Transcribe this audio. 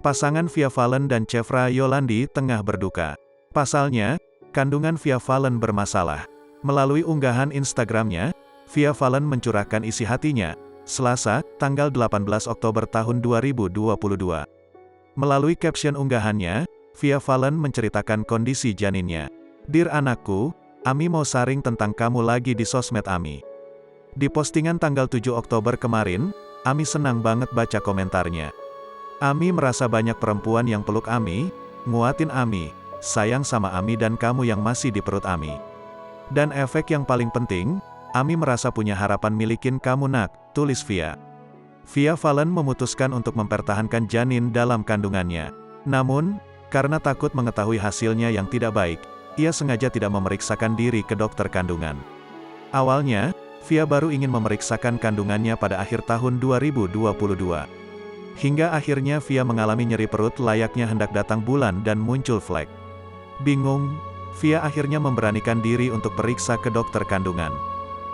Pasangan Via Valen dan Chevra Yolandi tengah berduka. Pasalnya, kandungan Via Valen bermasalah. Melalui unggahan Instagramnya, Via Valen mencurahkan isi hatinya, Selasa, tanggal 18 Oktober tahun 2022. Melalui caption unggahannya, Via Valen menceritakan kondisi janinnya. "Dear anakku, Ami mau sharing tentang kamu lagi di sosmed Ami." Di postingan tanggal 7 Oktober kemarin, Ami senang banget baca komentarnya. "Ami merasa banyak perempuan yang peluk Ami, nguatin Ami, sayang sama Ami dan kamu yang masih di perut Ami. Dan efek yang paling penting, Ami merasa punya harapan milikin kamu nak," tulis Via. Via Valen memutuskan untuk mempertahankan janin dalam kandungannya. Namun, karena takut mengetahui hasilnya yang tidak baik, ia sengaja tidak memeriksakan diri ke dokter kandungan. Awalnya, Via baru ingin memeriksakan kandungannya pada akhir tahun 2022. Hingga akhirnya Via mengalami nyeri perut layaknya hendak datang bulan dan muncul flek. Bingung, Via akhirnya memberanikan diri untuk periksa ke dokter kandungan.